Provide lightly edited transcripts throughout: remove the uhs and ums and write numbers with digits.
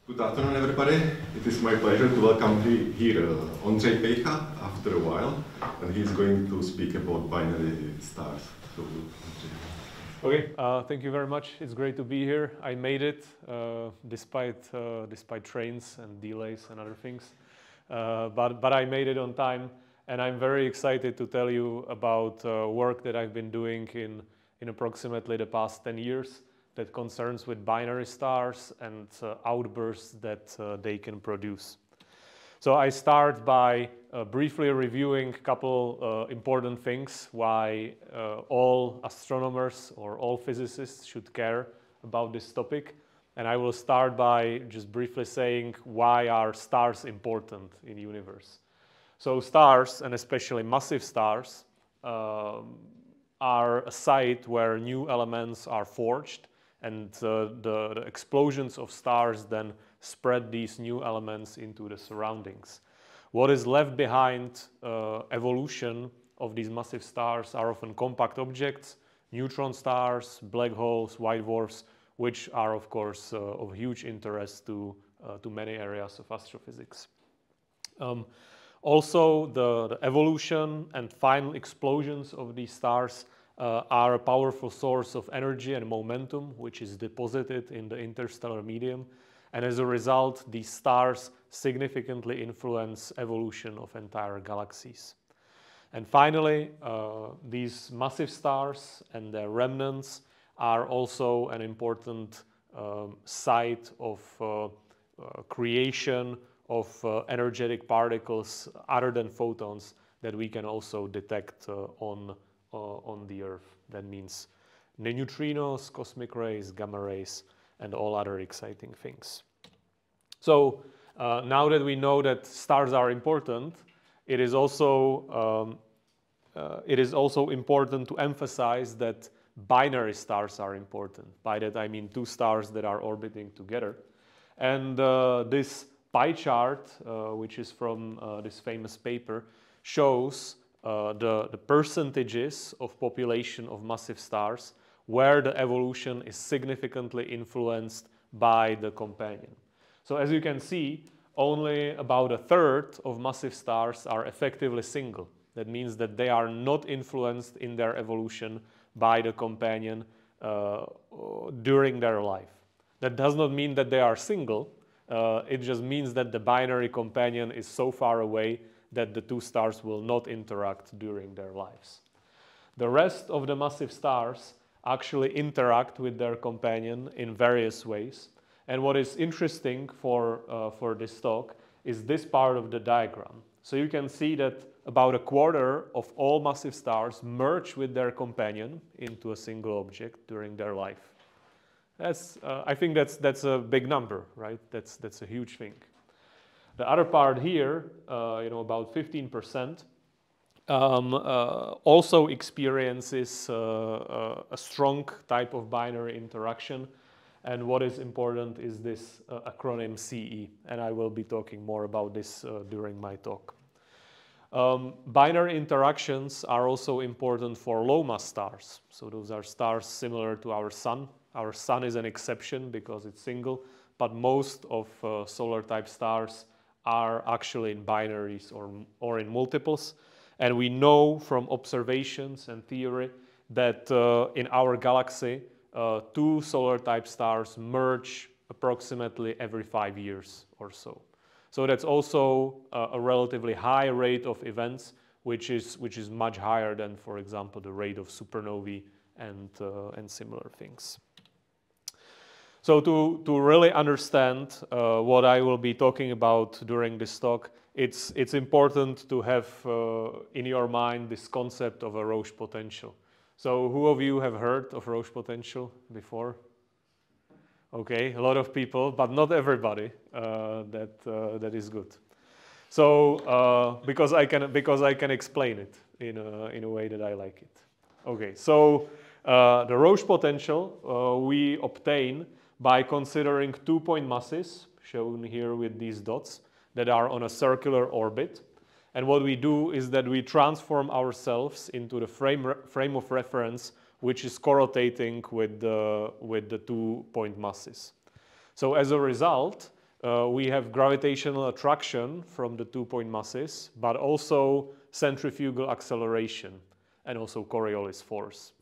Good afternoon, everybody. It is my pleasure to welcome here Ondřej Pejcha after a while, and he's going to speak about binary stars. So, okay, thank you very much. It's great to be here. I made it despite trains and delays and other things, but I made it on time, and I'm very excited to tell you about work that I've been doing in approximately the past 10 years. That concerns with binary stars and outbursts that they can produce. So I start by briefly reviewing a couple important things why all astronomers or all physicists should care about this topic. And I will start by just briefly saying why are stars important in the universe. So stars, and especially massive stars, are a site where new elements are forged, and the explosions of stars then spread these new elements into the surroundings. What is left behind evolution of these massive stars are often compact objects, neutron stars, black holes, white dwarfs, which are of course of huge interest to many areas of astrophysics. Also, the evolution and final explosions of these stars are a powerful source of energy and momentum, which is deposited in the interstellar medium. And as a result, these stars significantly influence evolution of entire galaxies. And finally, these massive stars and their remnants are also an important site of creation of energetic particles other than photons that we can also detect on the Earth. That means neutrinos, cosmic rays, gamma rays, and all other exciting things. So now that we know that stars are important, it is also important to emphasize that binary stars are important. By that I mean two stars that are orbiting together. And this pie chart, which is from this famous paper, shows the percentages of population of massive stars where the evolution is significantly influenced by the companion. So as you can see, only about a third of massive stars are effectively single. That means that they are not influenced in their evolution by the companion during their life. That does not mean that they are single. It just means that the binary companion is so far away that the two stars will not interact during their lives. The rest of the massive stars actually interact with their companion in various ways. And what is interesting for this talk is this part of the diagram. So you can see that about a quarter of all massive stars merge with their companion into a single object during their life. I think that's a big number, right? That's a huge thing. The other part here, about 15%, also experiences a strong type of binary interaction. And what is important is this acronym CE. And I will be talking more about this during my talk. Binary interactions are also important for low-mass stars. So those are stars similar to our Sun. Our Sun is an exception because it's single, but most of solar-type stars are actually in binaries or in multiples. And we know from observations and theory that in our galaxy, two solar-type stars merge approximately every 5 years or so. So that's also a relatively high rate of events, which is much higher than, for example, the rate of supernovae and similar things. So to really understand what I will be talking about during this talk, it's important to have in your mind this concept of a Roche potential. So who of you have heard of Roche potential before? Okay, a lot of people, but not everybody. That is good. So because I can explain it in a way that I like it. Okay, so the Roche potential we obtain by considering two-point masses, shown here with these dots, that are on a circular orbit. And what we do is that we transform ourselves into the frame of reference, which is correlating with the 2-point masses. So as a result, we have gravitational attraction from the two-point masses, but also centrifugal acceleration and also Coriolis force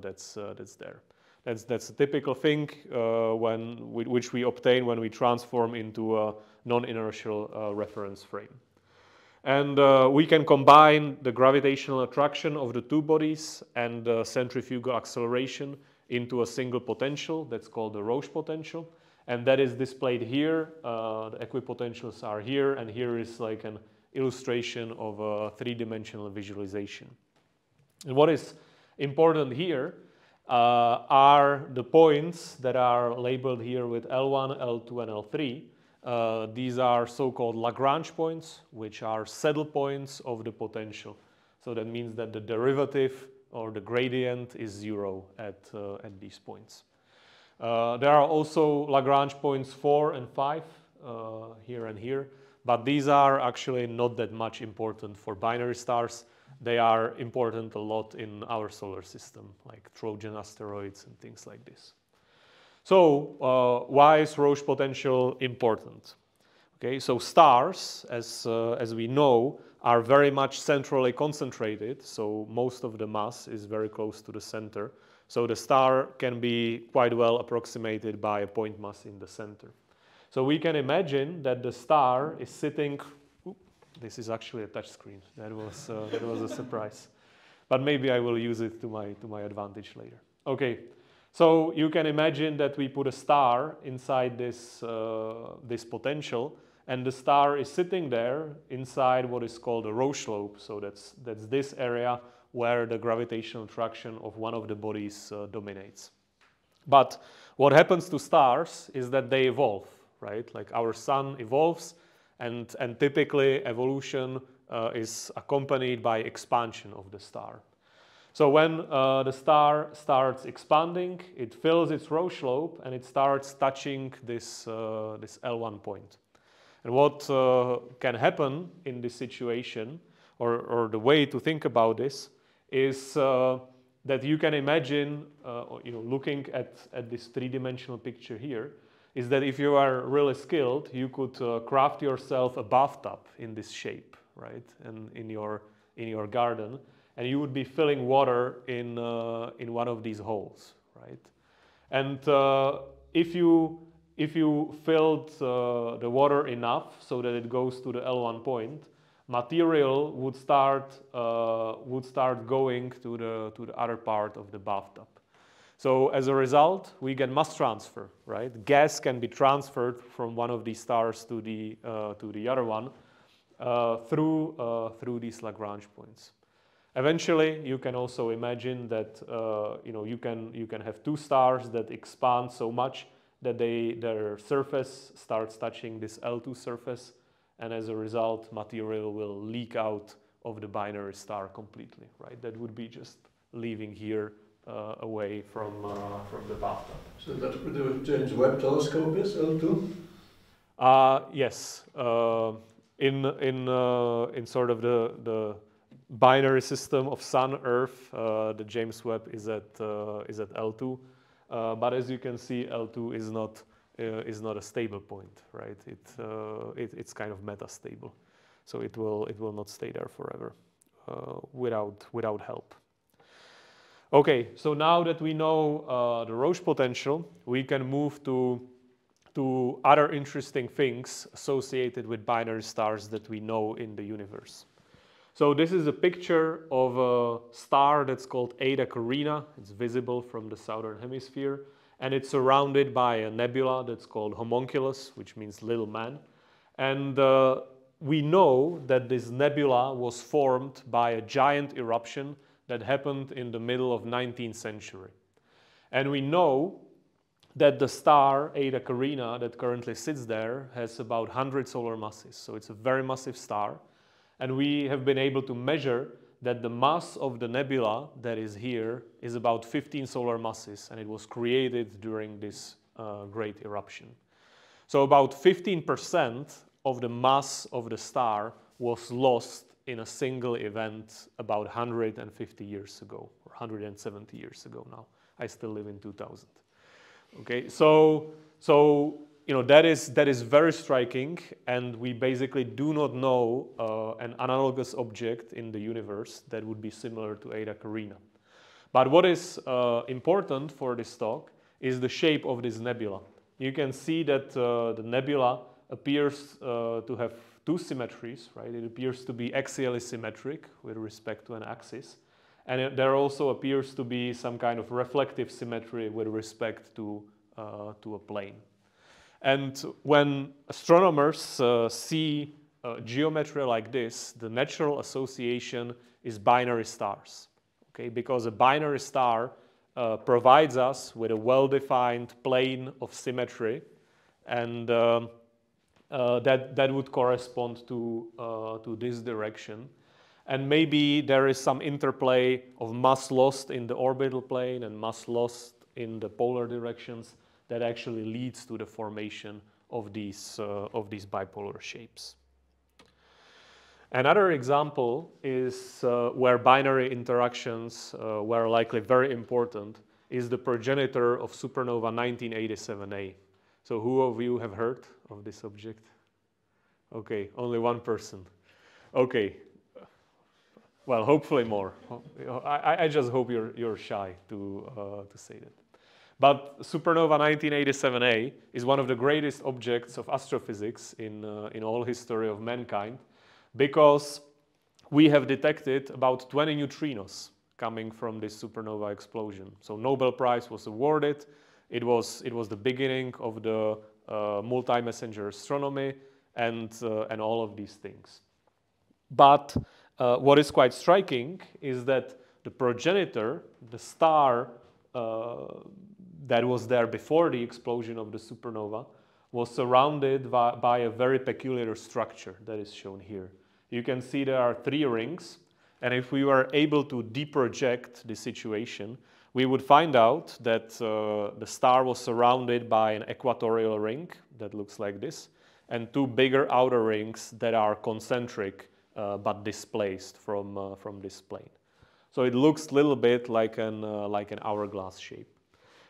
that's there. That's a typical thing which we obtain when we transform into a non-inertial reference frame. And we can combine the gravitational attraction of the two bodies and the centrifugal acceleration into a single potential that's called the Roche potential. And that is displayed here. The equipotentials are here, and here is like an illustration of a three-dimensional visualization. And what is important here are the points that are labeled here with L1, L2, and L3. These are so-called Lagrange points, which are saddle points of the potential. So that means that the derivative or the gradient is 0 at these points. There are also Lagrange points 4 and 5 here and here, but these are actually not that much important for binary stars. They are important a lot in our solar system, like Trojan asteroids and things like this. So why is Roche potential important? Okay, so stars, as we know, are very much centrally concentrated, so most of the mass is very close to the center. So the star can be quite well approximated by a point mass in the center. So we can imagine that the star is sitting. This is actually a touch screen. That was a surprise, but maybe I will use it to my advantage later. Okay, so you can imagine that we put a star inside this this potential, and the star is sitting there inside what is called a Roche lobe. So that's this area where the gravitational attraction of one of the bodies dominates. But what happens to stars is that they evolve, right? Like our sun evolves, and typically evolution is accompanied by expansion of the star. So when the star starts expanding, it fills its Roche lobe and it starts touching this L1 point. And what can happen in this situation, or the way to think about this, is that you can imagine, looking at this three-dimensional picture here, is that if you are really skilled, you could craft yourself a bathtub in this shape, right, and in your garden, and you would be filling water in one of these holes, right? And if you filled the water enough so that it goes to the L1 point, material would start going to the other part of the bathtub. So as a result, we get mass transfer, right? Gas can be transferred from one of these stars to the other one through these Lagrange points. Eventually, you can also imagine that you can have two stars that expand so much that their surface starts touching this L2 surface, and as a result, material will leak out of the binary star completely, right? That would be just leaving here away from the bathtub. So that's what the James Webb Telescope is, L2? Yes. In sort of the binary system of Sun, Earth, the James Webb is at L2. But as you can see, L2 is not a stable point, right? It's kind of metastable, so it will not stay there forever without help. Okay, so now that we know the Roche potential, we can move to other interesting things associated with binary stars that we know in the universe. So this is a picture of a star that's called Eta Carina. It's visible from the southern hemisphere, and it's surrounded by a nebula that's called Homunculus, which means little man. And we know that this nebula was formed by a giant eruption that happened in the middle of 19th century. And we know that the star Eta Carina that currently sits there has about 100 solar masses. So it's a very massive star. And we have been able to measure that the mass of the nebula that is here is about 15 solar masses, and it was created during this great eruption. So about 15% of the mass of the star was lost in a single event about 150 years ago, or 170 years ago now. I still live in 2000. Okay, so that is very striking, and we basically do not know an analogous object in the universe that would be similar to Eta Carina. But what is important for this talk is the shape of this nebula. You can see that the nebula appears to have two symmetries, right? It appears to be axially symmetric with respect to an axis, and there also appears to be some kind of reflective symmetry with respect to a plane. And when astronomers see geometry like this, the natural association is binary stars. Okay? Because a binary star provides us with a well-defined plane of symmetry, and that would correspond to this direction. And maybe there is some interplay of mass lost in the orbital plane and mass lost in the polar directions that actually leads to the formation of these bipolar shapes. Another example is where binary interactions were likely very important is the progenitor of supernova 1987A. So who of you have heard of this object? Okay, only one person. Okay, well, hopefully more. I just hope you're shy to say that. But supernova 1987A is one of the greatest objects of astrophysics in all history of mankind, because we have detected about 20 neutrinos coming from this supernova explosion. So Nobel Prize was awarded. It was the beginning of the multi-messenger astronomy and all of these things. But what is quite striking is that the progenitor, the star that was there before the explosion of the supernova, was surrounded by a very peculiar structure that is shown here. You can see there are 3 rings, and if we were able to deproject the situation, we would find out that the star was surrounded by an equatorial ring that looks like this, and 2 bigger outer rings that are concentric but displaced from this plane. So it looks a little bit like an hourglass shape.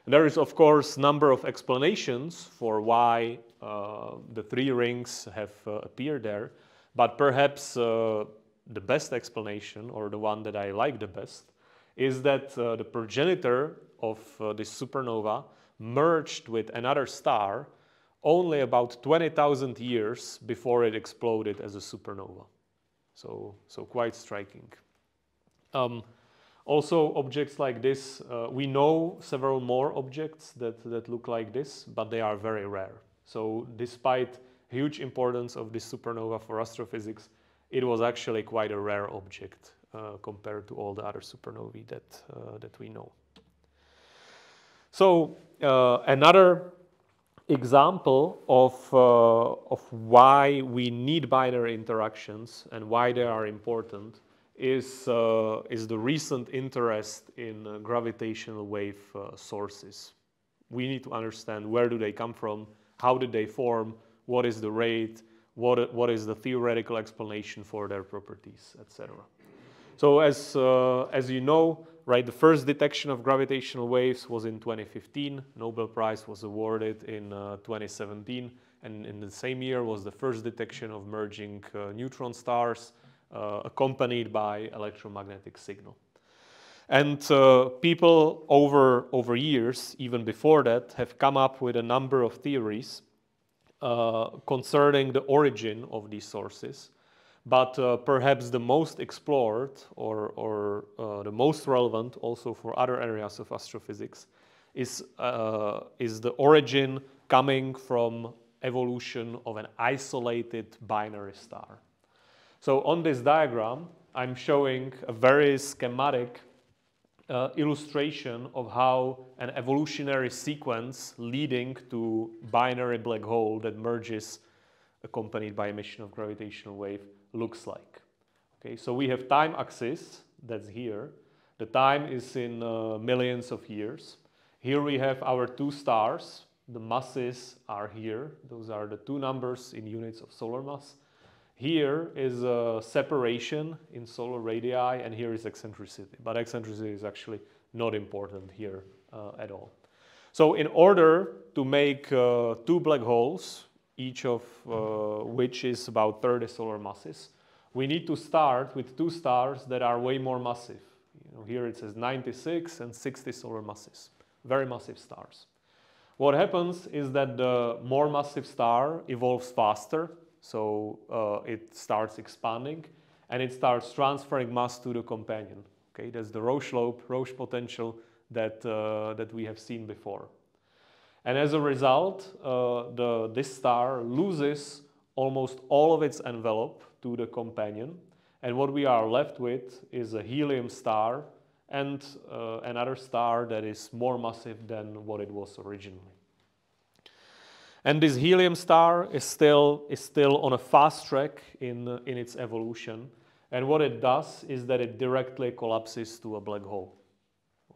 And there is, of course, a number of explanations for why the 3 rings have appeared there, but perhaps the best explanation, or the one that I like the best, is that the progenitor of this supernova merged with another star only about 20,000 years before it exploded as a supernova. So quite striking. Also, objects like this, we know several more objects that look like this, but they are very rare. So despite huge importance of this supernova for astrophysics, it was actually quite a rare object compared to all the other supernovae that we know. So another example of why we need binary interactions and why they are important is the recent interest in gravitational wave sources. We need to understand where do they come from, how did they form, what is the rate, what is the theoretical explanation for their properties, etc. So as you know, right, the first detection of gravitational waves was in 2015. Nobel Prize was awarded in 2017, and in the same year was the first detection of merging neutron stars accompanied by electromagnetic signal. And people over years, even before that, have come up with a number of theories concerning the origin of these sources. But perhaps the most explored or the most relevant also for other areas of astrophysics is the origin coming from evolution of an isolated binary star. So on this diagram, I'm showing a very schematic illustration of how an evolutionary sequence leading to binary black hole that merges accompanied by emission of gravitational wave looks like. Okay, so we have time axis, that's here. The time is in millions of years. Here we have our 2 stars. The masses are here. Those are the 2 numbers in units of solar mass. Here is a separation in solar radii, and here is eccentricity. But eccentricity is actually not important here at all. So in order to make two black holes, each of which is about 30 solar masses, we need to start with two stars that are way more massive. Here it says 96 and 60 solar masses, very massive stars. What happens is that the more massive star evolves faster, so it starts expanding, and it starts transferring mass to the companion. Okay, that's the Roche potential that we have seen before. And as a result, this star loses almost all of its envelope to the companion, and what we are left with is a helium star and another star that is more massive than what it was originally. And this helium star is still on a fast track in its evolution, and what it does is that it directly collapses to a black hole.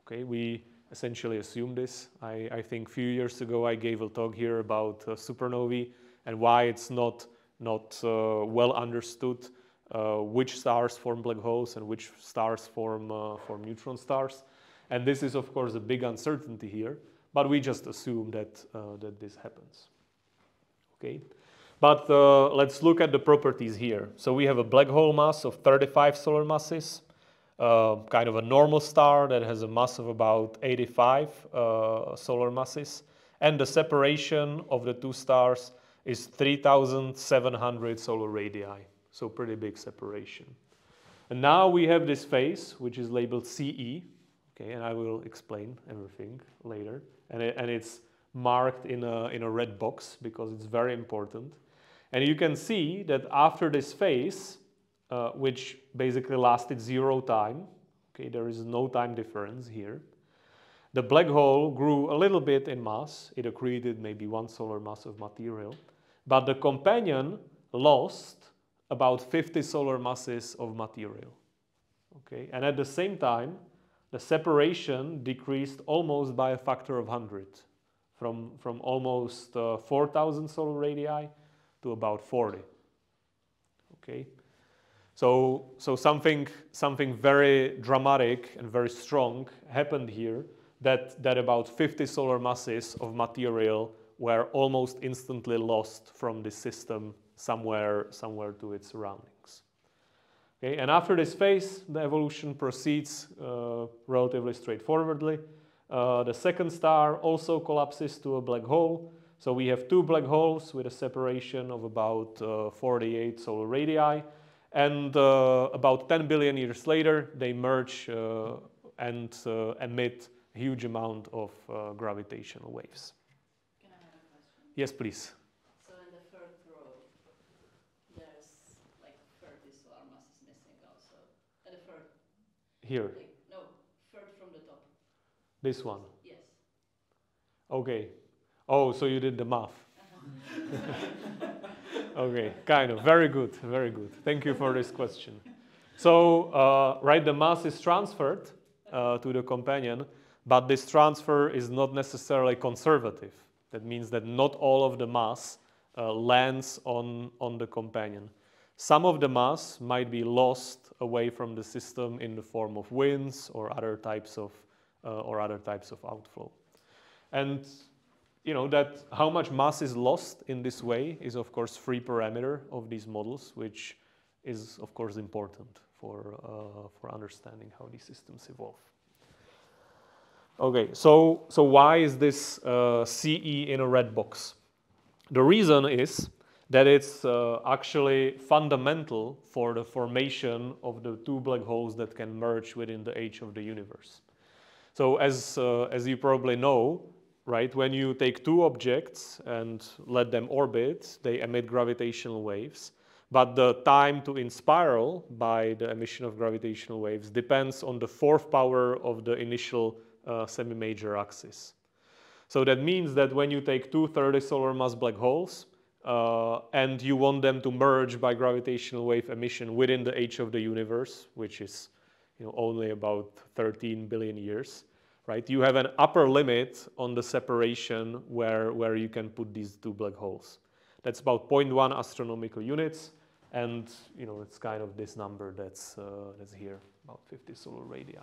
Okay, we essentially assume this. I think a few years ago I gave a talk here about supernovae and why it's not well understood which stars form black holes and which stars form neutron stars. And this is of course a big uncertainty here, but we just assume that this happens. Okay, but let's look at the properties here. So we have a black hole mass of 35 solar masses, kind of a normal star that has a mass of about 85 solar masses, and the separation of the two stars is 3,700 solar radii, so pretty big separation. And now we have this phase, which is labeled CE, okay, and I will explain everything later, and it's marked in a red box because it's very important. And you can see that after this phase, which basically lasted 0 time, okay, there is no time difference here, the black hole grew a little bit in mass. It accreted maybe 1 solar mass of material, but the companion lost about 50 solar masses of material. Okay, and at the same time, the separation decreased almost by a factor of 100, from almost 4,000 solar radii to about 40. Okay, so something very dramatic and very strong happened here. That about 50 solar masses of material were almost instantly lost from this system somewhere to its surroundings. Okay, and after this phase, the evolution proceeds relatively straightforwardly. The second star also collapses to a black hole. So we have two black holes with a separation of about 48 solar radii. And about 10 billion years later, they merge and emit a huge amount of gravitational waves. Can I have a question? Yes, please. So in the third row, there's like 30 solar masses missing also. And the third. Here. No, third from the top. This one. Yes. Okay. Oh, so you did the math. Okay, kind of. Very good, very good. Thank you for this question. So, right, the mass is transferred to the companion, but this transfer is not necessarily conservative. That means that not all of the mass lands on the companion. Some of the mass might be lost away from the system in the form of winds or other types of outflow. And you know that how much mass is lost in this way is of course free parameter of these models, which is of course important for understanding how these systems evolve. Okay, so why is this CE in a red box? The reason is that it's actually fundamental for the formation of the two black holes that can merge within the age of the universe. So as you probably know, right, when you take two objects and let them orbit, they emit gravitational waves. But the time to inspiral by the emission of gravitational waves depends on the fourth power of the initial semi-major axis. So that means that when you take two 30 solar mass black holes and you want them to merge by gravitational wave emission within the age of the universe, which is only about 13 billion years, right? You have an upper limit on the separation where you can put these two black holes. That's about 0.1 astronomical units, and it's kind of this number that's here, about 50 solar radii.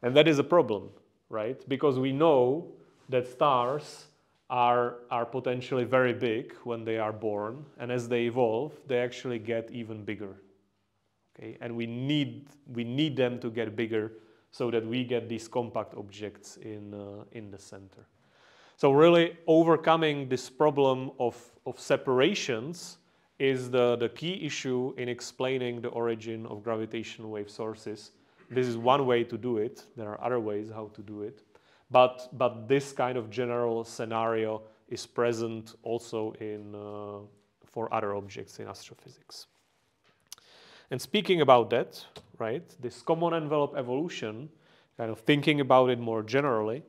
And that is a problem, right? Because we know that stars are potentially very big when they are born, and as they evolve, they actually get even bigger. Okay? And we need them to get bigger so that we get these compact objects in the center. So really overcoming this problem of separations is the key issue in explaining the origin of gravitational wave sources. This is one way to do it. There are other ways how to do it. But this kind of general scenario is present also for other objects in astrophysics. And speaking about that, right, this common envelope evolution, kind of thinking about it more generally,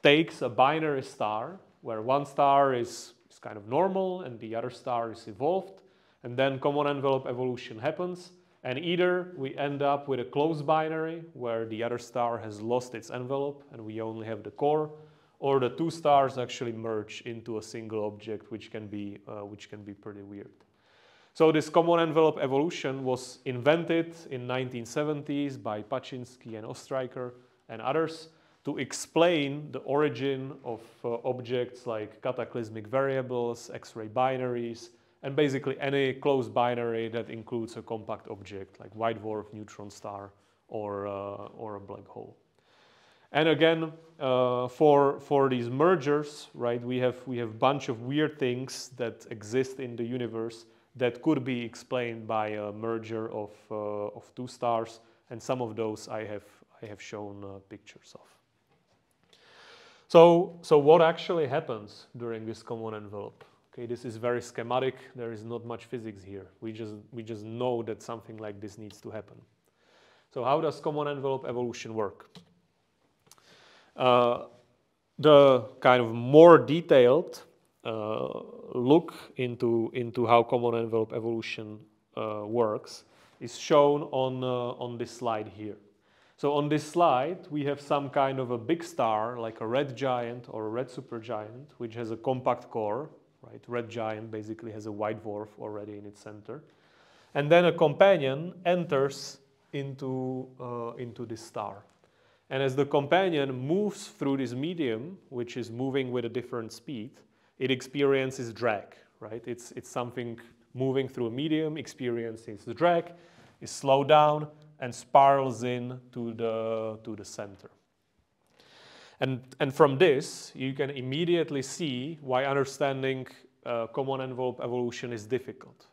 takes a binary star where one star is kind of normal and the other star is evolved, and then common envelope evolution happens, and either we end up with a closed binary where the other star has lost its envelope and we only have the core, or the two stars actually merge into a single object, which can be pretty weird. So this common envelope evolution was invented in 1970s by Paczynski and Ostreicher and others to explain the origin of objects like cataclysmic variables, X-ray binaries, and basically any closed binary that includes a compact object like white dwarf, neutron star, or a black hole. And again, for these mergers, right, we have a bunch of weird things that exist in the universe that could be explained by a merger of two stars, and some of those I have shown pictures of. So what actually happens during this common envelope? Okay, this is very schematic. There is not much physics here. We just know that something like this needs to happen. So how does common envelope evolution work? The kind of more detailed look into how common envelope evolution works is shown on this slide here. So on this slide, we have some kind of a big star, like a red giant or a red supergiant, which has a compact core. Right? Red giant basically has a white dwarf already in its center. And then a companion enters into this star. And as the companion moves through this medium, which is moving with a different speed, it experiences drag. Right? It's something moving through a medium, experiences the drag, is slowed down, and spirals in to the center. And from this, you can immediately see why understanding common envelope evolution is difficult.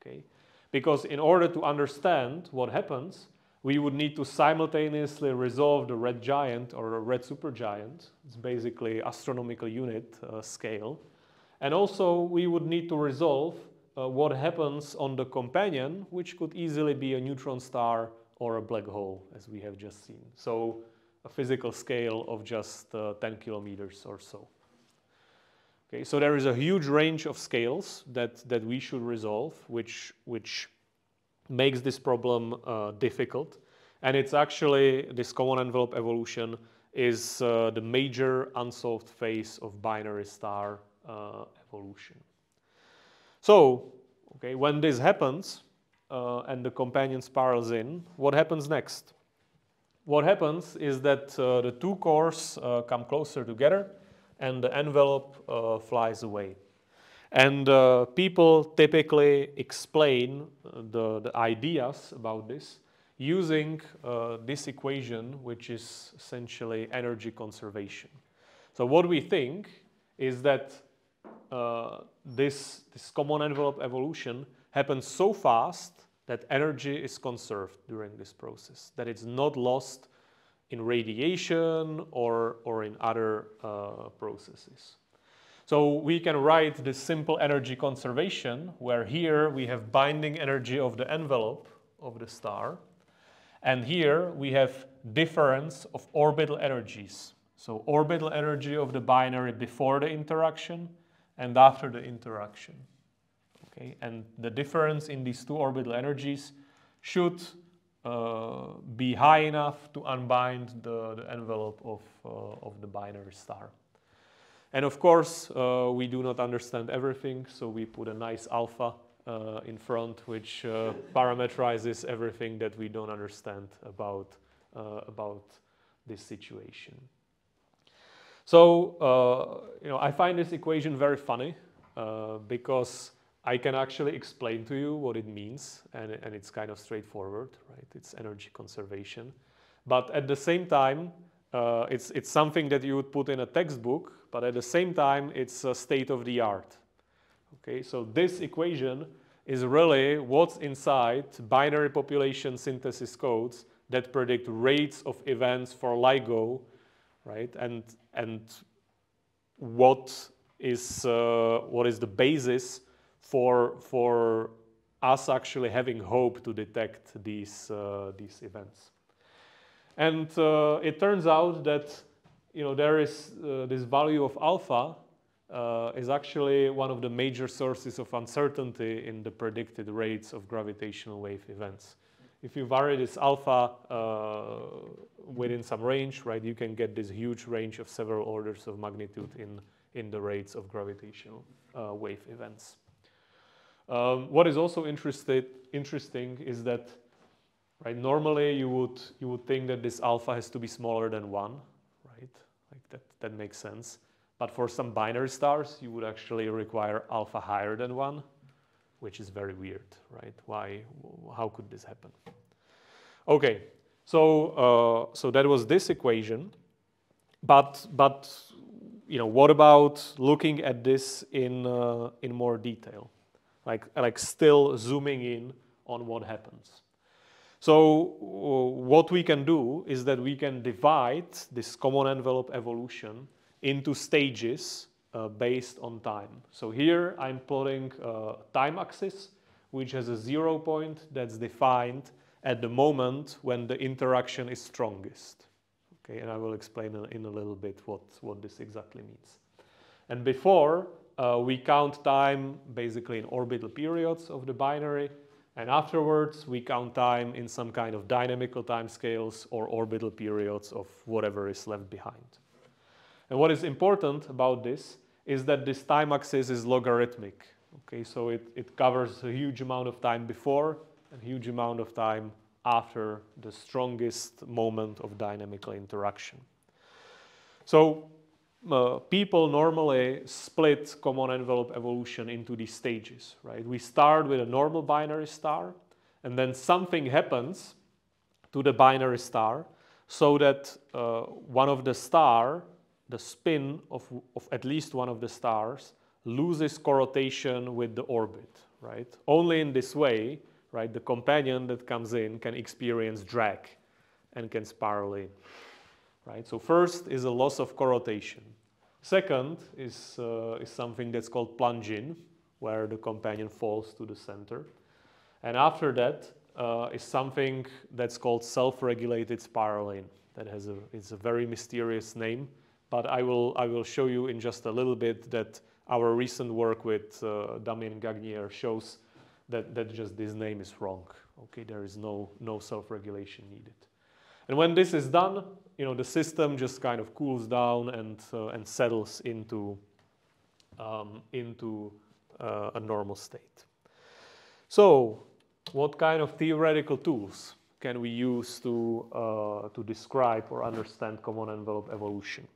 Okay? Because in order to understand what happens, we would need to simultaneously resolve the red giant or a red supergiant. It's basically astronomical unit scale. And also, we would need to resolve what happens on the companion, which could easily be a neutron star or a black hole, as we have just seen. So a physical scale of just 10 kilometers or so. Okay, so there is a huge range of scales that we should resolve, which makes this problem difficult. And it's actually, this common envelope evolution is the major unsolved phase of binary star evolution. So, okay, when this happens and the companion spirals in, what happens next? What happens is that the two cores come closer together and the envelope flies away. And people typically explain the ideas about this using this equation, which is essentially energy conservation. So what we think is that this common envelope evolution happens so fast that energy is conserved during this process, that it's not lost in radiation or in other processes. So we can write this simple energy conservation, where here we have binding energy of the envelope of the star, and here we have difference of orbital energies. So orbital energy of the binary before the interaction and after the interaction. Okay? And the difference in these two orbital energies should be high enough to unbind the envelope of the binary star. And of course, we do not understand everything, so we put a nice alpha in front, which parameterizes everything that we don't understand about this situation. So, I find this equation very funny because I can actually explain to you what it means, and it's kind of straightforward, right? It's energy conservation. But at the same time, it's something that you would put in a textbook, but at the same time, it's a state of the art. Okay, so this equation is really what's inside binary population synthesis codes that predict rates of events for LIGO, right? And what is the basis for us actually having hope to detect these events. And it turns out that there is this value of alpha is actually one of the major sources of uncertainty in the predicted rates of gravitational wave events. If you vary this alpha within some range, right, you can get this huge range of several orders of magnitude in the rates of gravitational wave events. What is also interesting is that, right, normally you would think that this alpha has to be smaller than 1, right? Like that makes sense. But for some binary stars, you would actually require alpha higher than 1, which is very weird, right? How could this happen? Okay, so that was this equation. But what about looking at this in more detail? Like still zooming in on what happens. So what we can do is that we can divide this common envelope evolution into stages based on time. So here I'm plotting a time axis, which has a 0 point that's defined at the moment when the interaction is strongest. Okay, and I will explain in a little bit what this exactly means. And before, we count time basically in orbital periods of the binary, and afterwards we count time in some kind of dynamical time scales or orbital periods of whatever is left behind. And what is important about this is that this time axis is logarithmic. Okay, so it covers a huge amount of time before and a huge amount of time after the strongest moment of dynamical interaction. So people normally split common envelope evolution into these stages, right? We start with a normal binary star, and then something happens to the binary star so that one of the spin of at least one of the stars loses corrotation with the orbit, right? Only in this way, right, the companion that comes in can experience drag and can spiral in, right? So first is a loss of corrotation. Second is something that's called plunge-in, where the companion falls to the center. And after that is something that's called self-regulated spiral-in. It's a very mysterious name, but I will show you in just a little bit that our recent work with Damien Gagnier shows that just this name is wrong. Okay, there is no self-regulation needed. And when this is done, the system just kind of cools down and settles into a normal state. So, what kind of theoretical tools can we use to describe or understand common envelope evolution?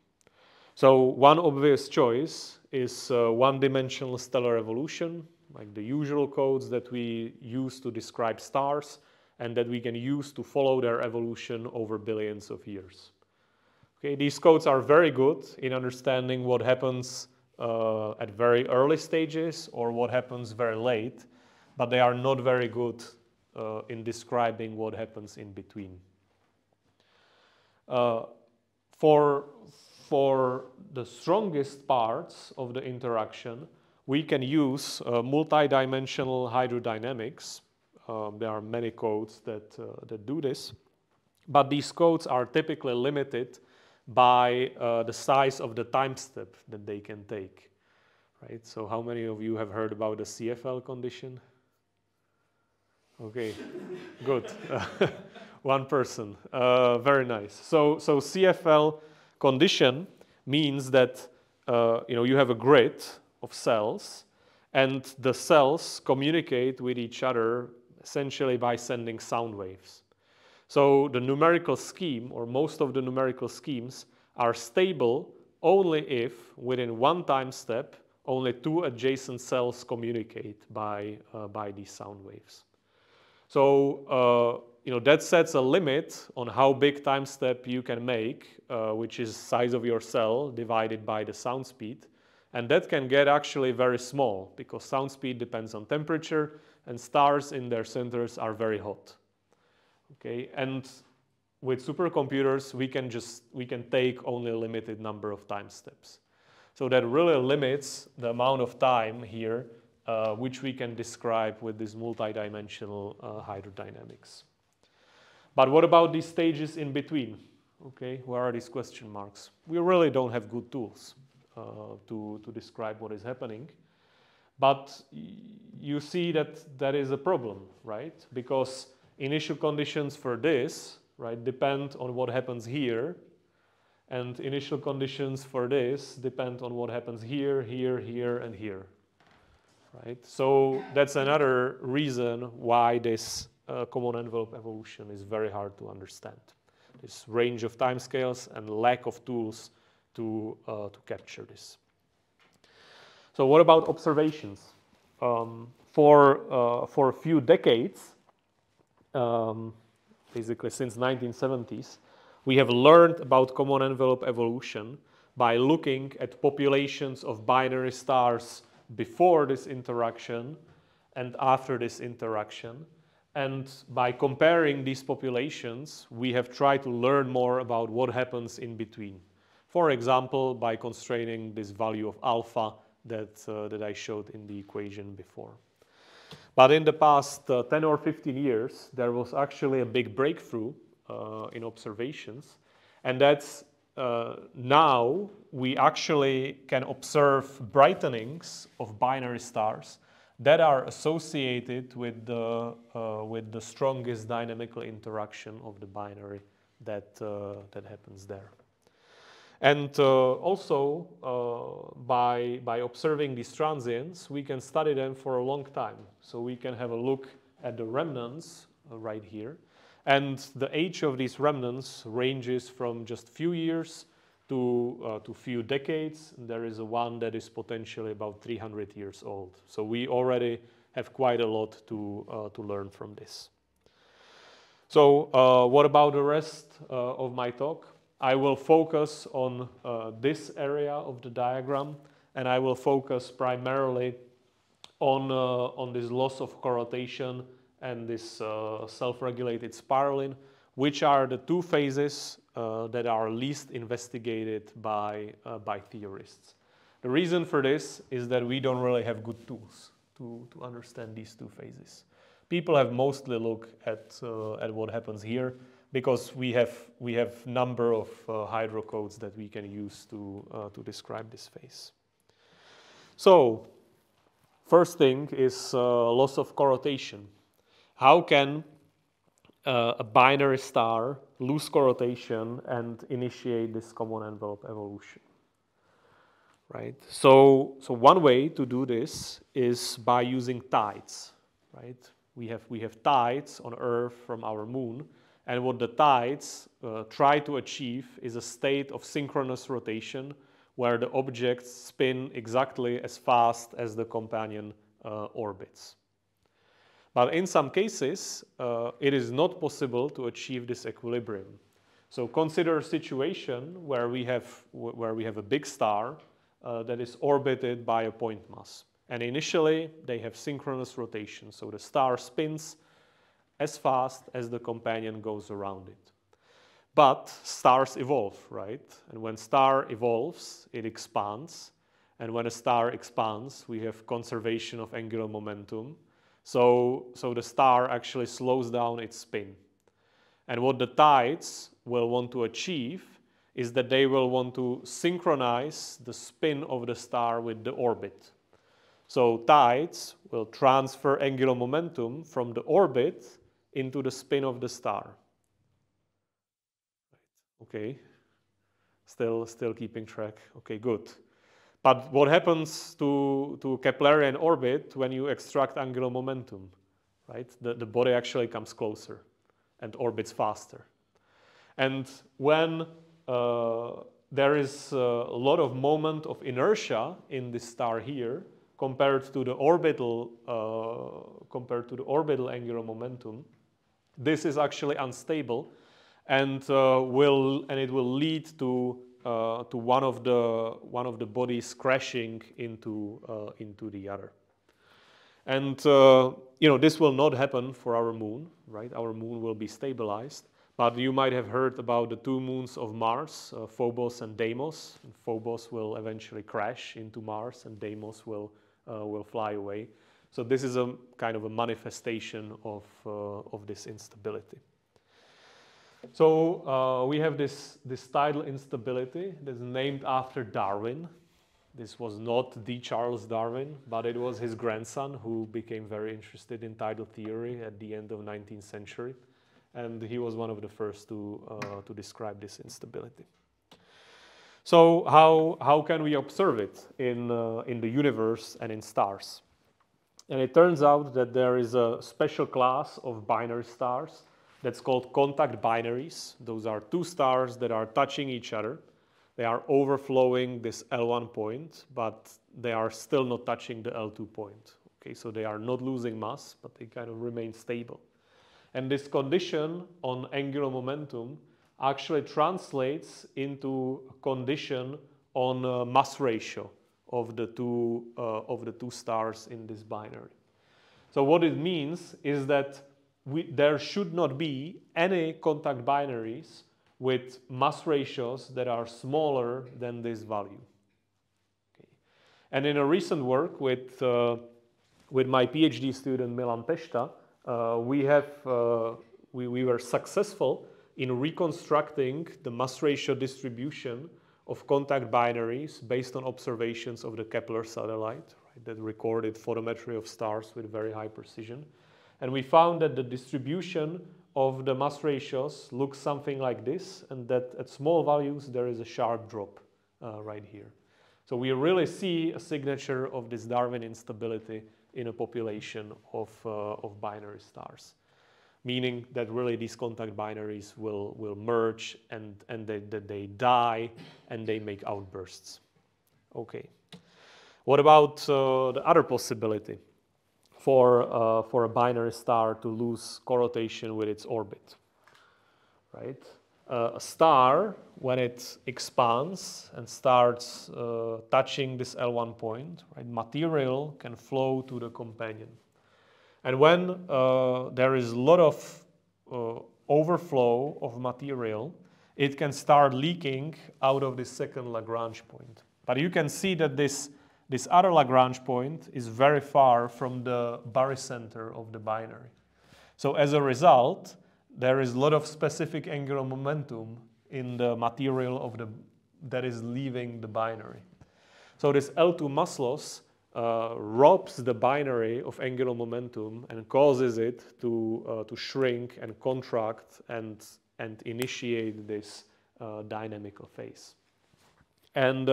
So, one obvious choice is one-dimensional stellar evolution, like the usual codes that we use to describe stars and that we can use to follow their evolution over billions of years. Okay, these codes are very good in understanding what happens at very early stages or what happens very late, but they are not very good in describing what happens in between. For the strongest parts of the interaction, we can use multidimensional hydrodynamics. There are many codes that do this, but these codes are typically limited by the size of the time step that they can take, right? So how many of you have heard about the CFL condition? Okay, good. One person, very nice. So CFL condition means that you have a grid of cells, and the cells communicate with each other essentially by sending sound waves. So the numerical scheme, or most of the numerical schemes, are stable only if within one time step only two adjacent cells communicate by these sound waves. So that sets a limit on how big time step you can make, which is size of your cell divided by the sound speed. And that can get actually very small because sound speed depends on temperature and stars in their centers are very hot. Okay, and with supercomputers we can take only a limited number of time steps. So that really limits the amount of time here which we can describe with this multidimensional hydrodynamics. But what about these stages in between? Okay, where are these question marks? We really don't have good tools to describe what is happening. But you see that is a problem, right? Because initial conditions for this, right, depend on what happens here, and initial conditions for this depend on what happens here, here, here, and here, right? So that's another reason why this common envelope evolution is very hard to understand. This range of timescales and lack of tools to capture this. So what about observations? For a few decades, basically since 1970s, we have learned about common envelope evolution by looking at populations of binary stars before this interaction and after this interaction. And by comparing these populations, we have tried to learn more about what happens in between. For example, by constraining this value of alpha that I showed in the equation before. But in the past 10 or 15 years, there was actually a big breakthrough in observations. And that's now we actually can observe brightenings of binary stars that are associated with the strongest dynamical interaction of the binary that happens there. And also, by observing these transients, we can study them for a long time. So we can have a look at the remnants right here. And the age of these remnants ranges from just few years to few decades. And there is one that is potentially about 300 years old. So we already have quite a lot to learn from this. So what about the rest of my talk? I will focus on this area of the diagram, and I will focus primarily on this loss of corotation and this self-regulated spiraling, which are the two phases that are least investigated by theorists. The reason for this is that we don't really have good tools to understand these two phases. People have mostly looked at what happens here, because we have number of hydrocodes that we can use to describe this phase. So first thing is loss of corotation. How can a binary star lose corotation and initiate this common envelope evolution? Right. So one way to do this is by using tides. Right. We have tides on Earth from our moon. And what the tides try to achieve is a state of synchronous rotation where the objects spin exactly as fast as the companion orbits. But in some cases, it is not possible to achieve this equilibrium. So consider a situation where we have a big star that is orbited by a point mass. And initially, they have synchronous rotation. So the star spins as fast as the companion goes around it. But stars evolve, right? And when star evolves, it expands. And when a star expands, we have conservation of angular momentum. So the star actually slows down its spin. And what the tides will want to achieve is that they will want to synchronize the spin of the star with the orbit. So tides will transfer angular momentum from the orbit into the spin of the star. Okay, still keeping track. Okay, good. But what happens to Keplerian orbit when you extract angular momentum? Right, the body actually comes closer and orbits faster. And when there is a lot of moment of inertia in this star here compared to the orbital angular momentum. This is actually unstable, and it will lead to one of the bodies crashing into the other. And this will not happen for our moon, right? Our moon will be stabilized. But you might have heard about the two moons of Mars, Phobos and Deimos. And Phobos will eventually crash into Mars, and Deimos will fly away. So this is a kind of a manifestation of this instability. So we have this tidal instability that's named after Darwin. This was not the Charles Darwin, but it was his grandson who became very interested in tidal theory at the end of the 19th century. And he was one of the first to describe this instability. So how can we observe it in the universe and in stars? And it turns out that there is a special class of binary stars that's called contact binaries. Those are two stars that are touching each other. They are overflowing this L1 point, but they are still not touching the L2 point. Okay, so they are not losing mass, but they kind of remain stable. And this condition on angular momentum actually translates into a condition on mass ratio of the two stars in this binary. So what it means is that there should not be any contact binaries with mass ratios that are smaller than this value. Okay. And in a recent work with my PhD student Milan Pešta, we were successful in reconstructing the mass ratio distribution of contact binaries based on observations of the Kepler satellite, right, that recorded photometry of stars with very high precision. And we found that the distribution of the mass ratios looks something like this, and that at small values there is a sharp drop right here. So we really see a signature of this Darwin instability in a population of binary stars, meaning that really these contact binaries will merge and they die and they make outbursts. Okay. What about the other possibility for a binary star to lose correlation with its orbit, right? A star, when it expands and starts touching this L1 point, right, material can flow to the companion. And when there is a lot of overflow of material, it can start leaking out of this second Lagrange point. But you can see that this other Lagrange point is very far from the barycenter of the binary. So as a result, there is a lot of specific angular momentum in the material that is leaving the binary. So this L2 mass loss robs the binary of angular momentum and causes it to shrink and contract and initiate this dynamical phase. And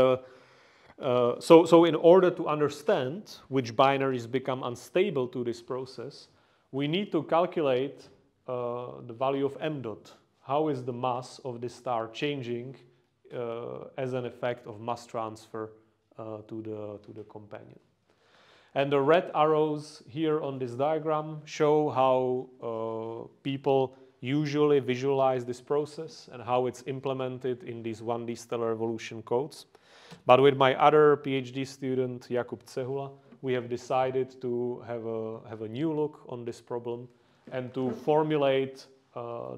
so in order to understand which binaries become unstable to this process, we need to calculate the value of m dot. How is the mass of this star changing as an effect of mass transfer to the companion? And the red arrows here on this diagram show how people usually visualize this process and how it's implemented in these 1D stellar evolution codes. But with my other PhD student, Jakub Cehula, we have decided to have a new look on this problem and to formulate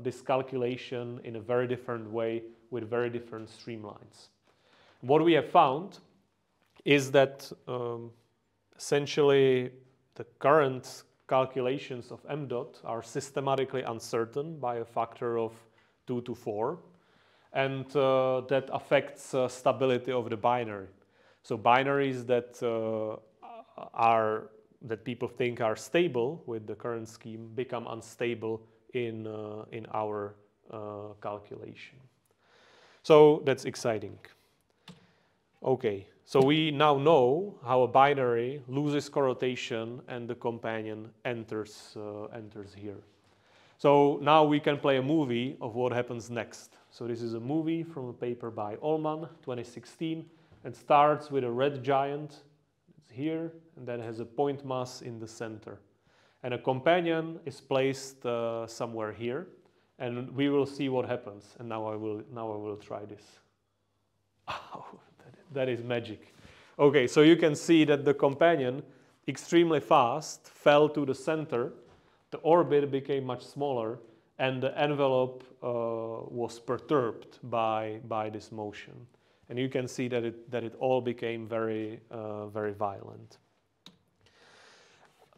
this calculation in a very different way with very different streamlines. What we have found is that essentially the current calculations of m dot are systematically uncertain by a factor of 2 to 4. And that affects stability of the binary. So binaries that people think are stable with the current scheme become unstable in our calculation. So that's exciting. Okay, so we now know how a binary loses correlation and the companion enters here. So now we can play a movie of what happens next. So this is a movie from a paper by Ullman, 2016, and starts with a red giant. It's here, and then has a point mass in the center. And a companion is placed somewhere here, and we will see what happens. And now I will try this. Oh, that is magic. Okay, so you can see that the companion, extremely fast, fell to the center. The orbit became much smaller, and the envelope was perturbed by this motion. And you can see that it all became very violent.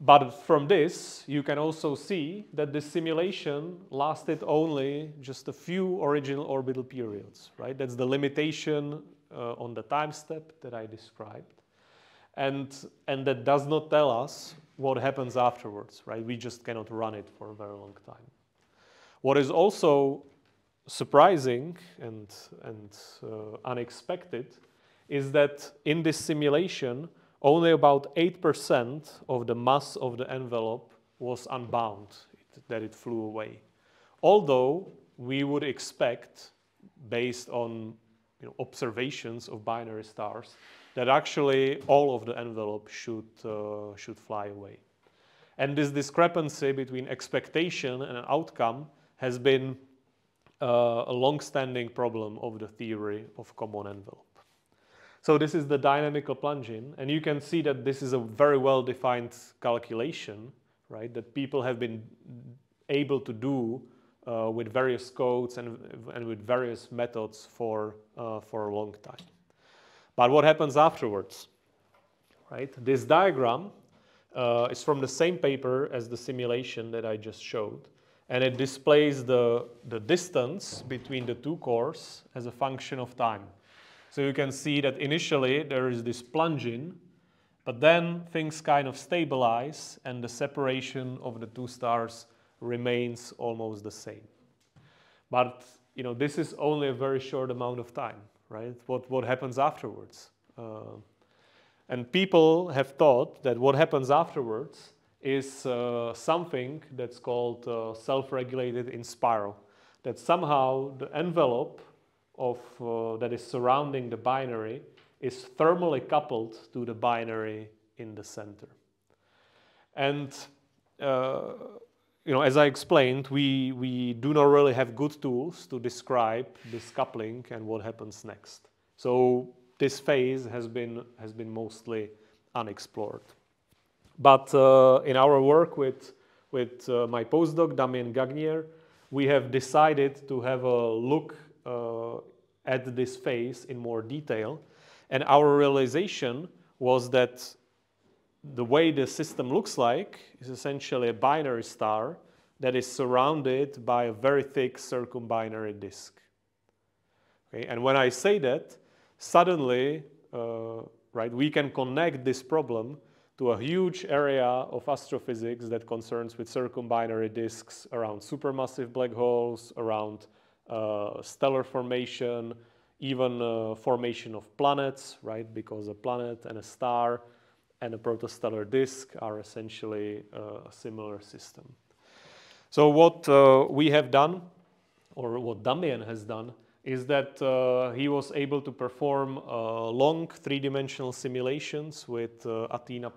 But from this, you can also see that the simulation lasted only just a few original orbital periods, right? That's the limitation on the time step that I described. And that does not tell us what happens afterwards, right? We just cannot run it for a very long time. What is also surprising and unexpected is that in this simulation, only about 8% of the mass of the envelope was unbound, that it flew away. Although we would expect, based on observations of binary stars, that actually all of the envelope should fly away. And this discrepancy between expectation and outcome has been a long-standing problem of the theory of common envelope. So this is the dynamical plunging, and you can see that this is a very well-defined calculation, right, that people have been able to do with various codes and with various methods for a long time. But what happens afterwards, right? This diagram is from the same paper as the simulation that I just showed, and it displays the distance between the two cores as a function of time. So you can see that initially there is this plunging, but then things kind of stabilize and the separation of the two stars remains almost the same. But this is only a very short amount of time, right? What happens afterwards? And people have thought that what happens afterwards is something that's called self-regulated in spiral, that somehow the envelope that is surrounding the binary is thermally coupled to the binary in the center. And as I explained, we do not really have good tools to describe this coupling and what happens next. So this phase has been mostly unexplored. But in our work with my postdoc, Damien Gagnier, we have decided to have a look at this phase in more detail. And our realization was that the way the system looks like is essentially a binary star that is surrounded by a very thick circumbinary disk. Okay? And when I say that, suddenly, we can connect this problem to a huge area of astrophysics that concerns with circumbinary disks around supermassive black holes, around stellar formation, even formation of planets, right? Because a planet and a star and a protostellar disk are essentially a similar system. So what we have done, or what Damien has done, is that he was able to perform long three-dimensional simulations with Athena++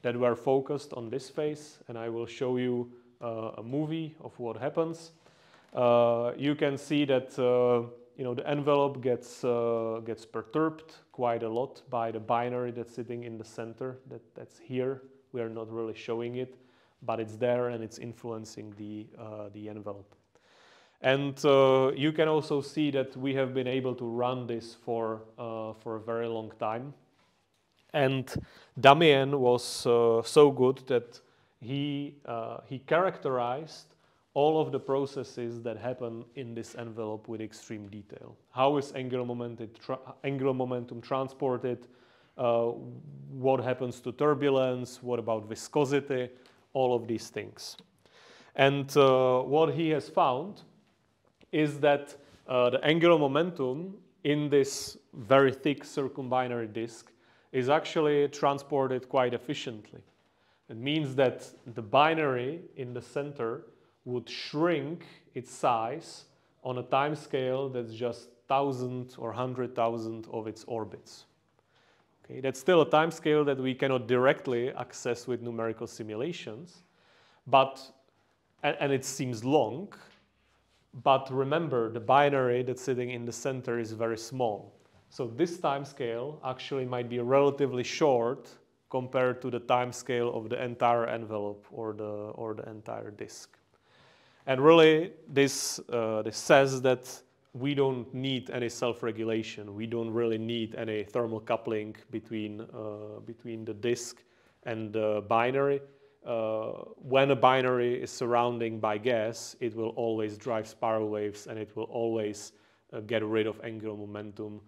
that were focused on this phase, and I will show you a movie of what happens. You can see that the envelope gets perturbed quite a lot by the binary that's sitting in the center. That's here. We are not really showing it, but it's there and it's influencing the envelope. And you can also see that we have been able to run this for a very long time. And Damien was so good that he characterized all of the processes that happen in this envelope with extreme detail. How is angular momentum transported? What happens to turbulence? What about viscosity? All of these things. And what he has found is that the angular momentum in this very thick circumbinary disk is actually transported quite efficiently. It means that the binary in the center would shrink its size on a time scale that's just 1,000 or 100,000 of its orbits. Okay, that's still a time scale that we cannot directly access with numerical simulations, but, and it seems long, but remember the binary that's sitting in the center is very small. So this time scale actually might be relatively short compared to the time scale of the entire envelope or the entire disk. And really, this says that we don't need any self-regulation. We don't really need any thermal coupling between the disk and the binary. When a binary is surrounding by gas, it will always drive spiral waves, and it will always get rid of angular momentum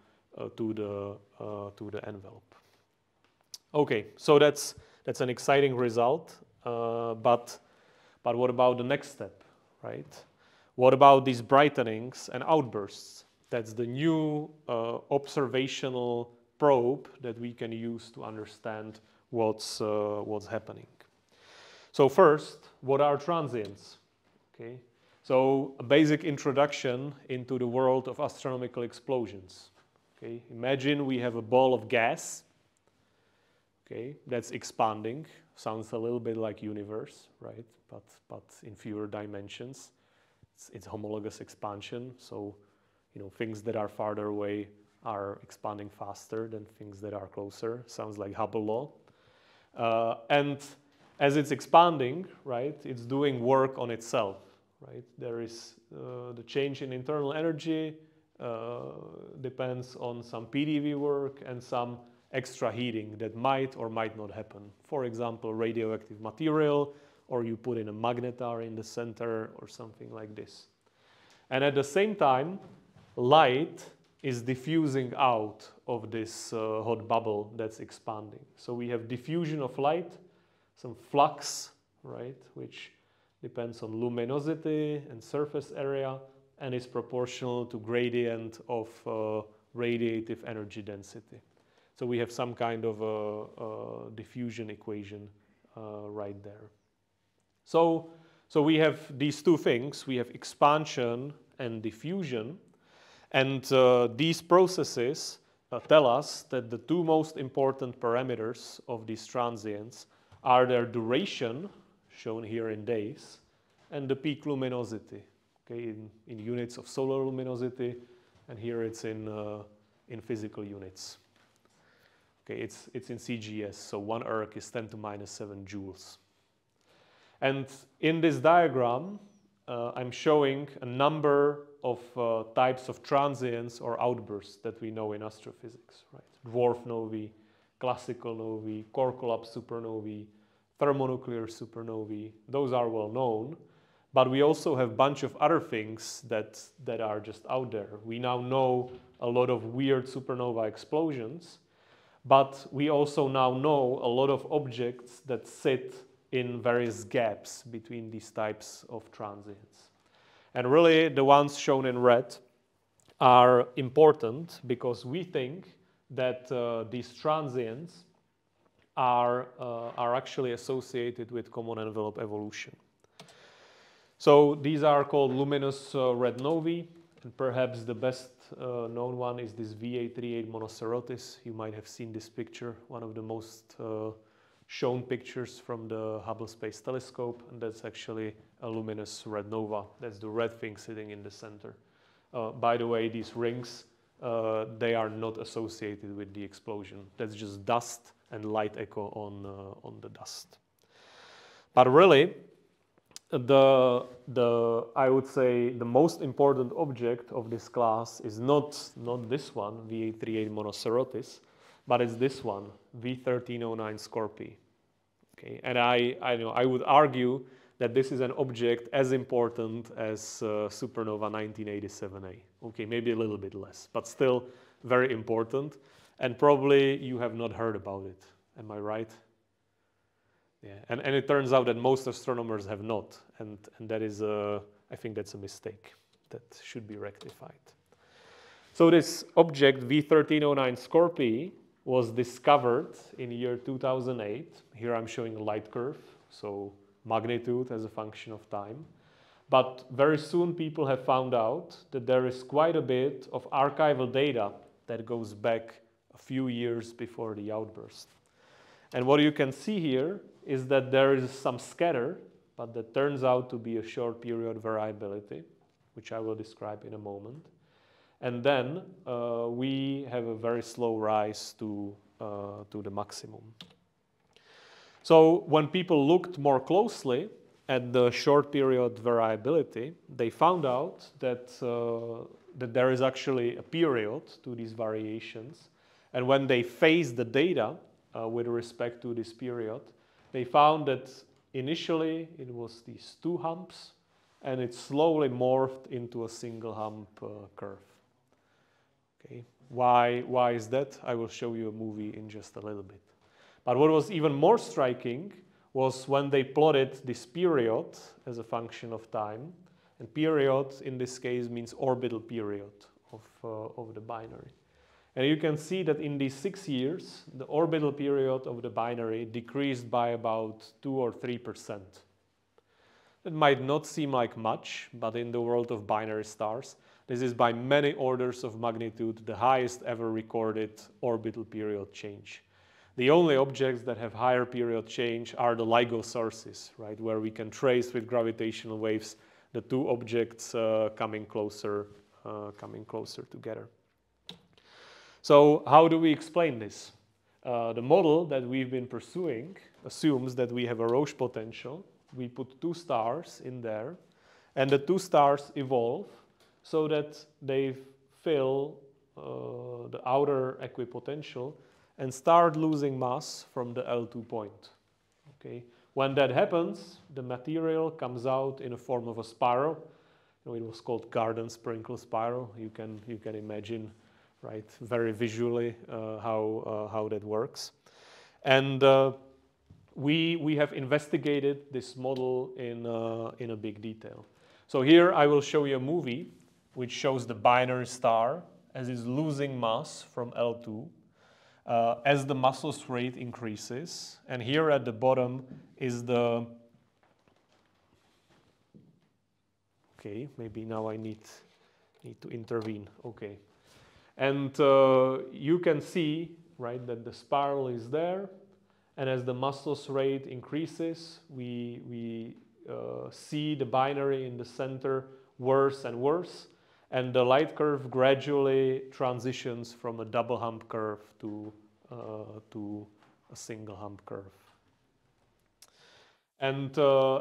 to the envelope. Okay, so that's an exciting result, but what about the next step, right? What about these brightenings and outbursts? That's the new observational probe that we can use to understand what's happening. So first, what are transients? Okay, so a basic introduction into the world of astronomical explosions. Okay, imagine we have a ball of gas. Okay, that's expanding. Sounds a little bit like universe, right? But in fewer dimensions. It's homologous expansion. So, you know, things that are farther away are expanding faster than things that are closer. Sounds like Hubble law. And as it's expanding, right, it's doing work on itself, right? There is the change in internal energy depends on some PDV work and some extra heating that might or might not happen. For example, radioactive material, or you put in a magnetar in the center or something like this. And at the same time, light is diffusing out of this hot bubble that's expanding. So we have diffusion of light, some flux, right, which depends on luminosity and surface area and is proportional to gradient of radiative energy density. So we have some kind of a diffusion equation right there. So we have these two things. We have expansion and diffusion. And these processes tell us that the two most important parameters of these transients are their duration, shown here in days, and the peak luminosity, okay, in units of solar luminosity, and here it's in physical units. Okay, it's in CGS, so 1 erg is 10 to minus 7 joules. And in this diagram, I'm showing a number of types of transients or outbursts that we know in astrophysics, right? Dwarf novae, classical novae, core collapse supernovae, thermonuclear supernovae. Those are well known, but we also have a bunch of other things that are just out there. We now know a lot of weird supernova explosions, but we also now know a lot of objects that sit in various gaps between these types of transients. And really, the ones shown in red are important because we think that these transients are actually associated with common envelope evolution. So these are called luminous red novae, and perhaps the best known one is this V838 Monocerotis. You might have seen this picture, one of the most shown pictures from the Hubble Space Telescope, and that's actually a luminous red nova. That's the red thing sitting in the center. By the way, these rings, they are not associated with the explosion. That's just dust and light echo on the dust. But really, I would say the most important object of this class is not this one, V838 Monocerotis, but it's this one, V1309 Scorpii. Okay, and I would argue that this is an object as important as supernova 1987A. Okay, maybe a little bit less, but still very important. And probably you have not heard about it. Am I right? Yeah, and it turns out that most astronomers have not, and that is, I think that's a mistake that should be rectified. So this object, V1309 Scorpii, was discovered in the year 2008. Here I'm showing a light curve, so magnitude as a function of time. But very soon people have found out that there is quite a bit of archival data that goes back a few years before the outburst. And what you can see here is that there is some scatter, but that turns out to be a short period variability, which I will describe in a moment. And then we have a very slow rise to the maximum. So when people looked more closely at the short period variability, they found out that, that there is actually a period to these variations. And when they phased the data with respect to this period, they found that initially it was these two humps, and it slowly morphed into a single hump curve. Okay. Why is that? I will show you a movie in just a little bit. But what was even more striking was when they plotted this period as a function of time. And period in this case means orbital period of the binary. And you can see that in these 6 years, the orbital period of the binary decreased by about 2 or 3%. It might not seem like much, but in the world of binary stars, this is by many orders of magnitude the highest ever recorded orbital period change. The only objects that have higher period change are the LIGO sources, right, where we can trace with gravitational waves the two objects coming closer together. So how do we explain this? The model that we've been pursuing assumes that we have a Roche potential. We put two stars in there, and the two stars evolve so that they fill the outer equipotential and start losing mass from the L2 point. Okay? When that happens, the material comes out in a form of a spiral. You know, it was called garden sprinkle spiral. You can imagine, right, very visually how that works. And we have investigated this model in a big detail. So here I will show you a movie which shows the binary star as it's losing mass from L2 as the Maslow's rate increases. And here at the bottom is the... Okay, maybe now I need to intervene. Okay. And you can see, right, that the spiral is there. And as the Maslow's rate increases, we see the binary in the center worse and worse. And the light curve gradually transitions from a double hump curve to a single hump curve. And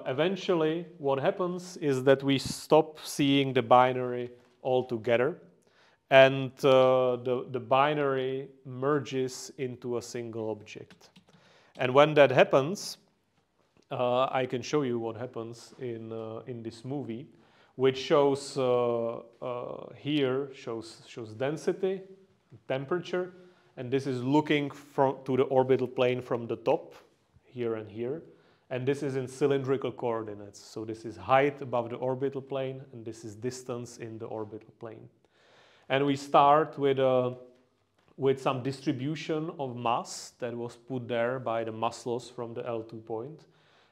eventually what happens is that we stop seeing the binary altogether, and the binary merges into a single object. And when that happens, I can show you what happens in this movie, which shows here shows density, temperature, and this is looking to the orbital plane from the top, here and here. And this is in cylindrical coordinates. So this is height above the orbital plane, and this is distance in the orbital plane. And we start with some distribution of mass that was put there by the Maslow's from the L2 point.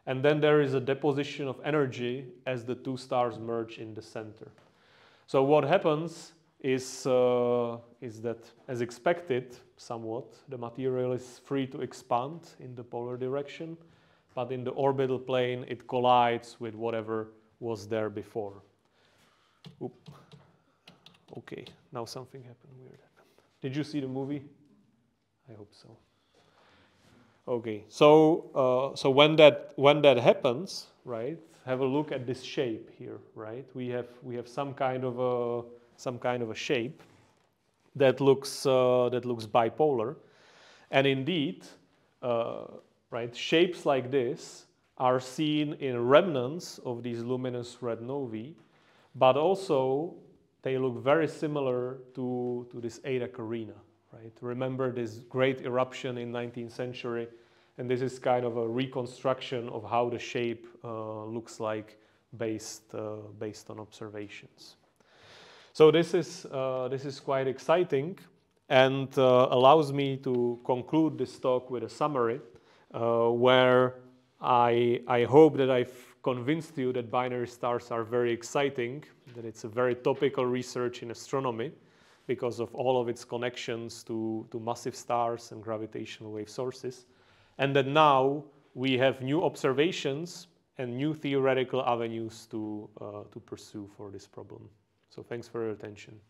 And then there is a deposition of energy as the two stars merge in the center. So what happens is that, as expected, somewhat, the material is free to expand in the polar direction, but in the orbital plane, it collides with whatever was there before. Oop. Okay, now something happened, weird. Did you see the movie? I hope so. Okay, so when that happens, right? Have a look at this shape here, right? We have some kind of a shape that looks bipolar, and indeed, right? Shapes like this are seen in remnants of these luminous red novae, but also they look very similar to this Eta Carina, right? Remember this great eruption in 19th century, and this is kind of a reconstruction of how the shape looks like based on observations. So this is quite exciting, and allows me to conclude this talk with a summary where I hope that I've convinced you that binary stars are very exciting, that it's a very topical research in astronomy because of all of its connections to massive stars and gravitational wave sources, and that now we have new observations and new theoretical avenues to pursue for this problem. So thanks for your attention.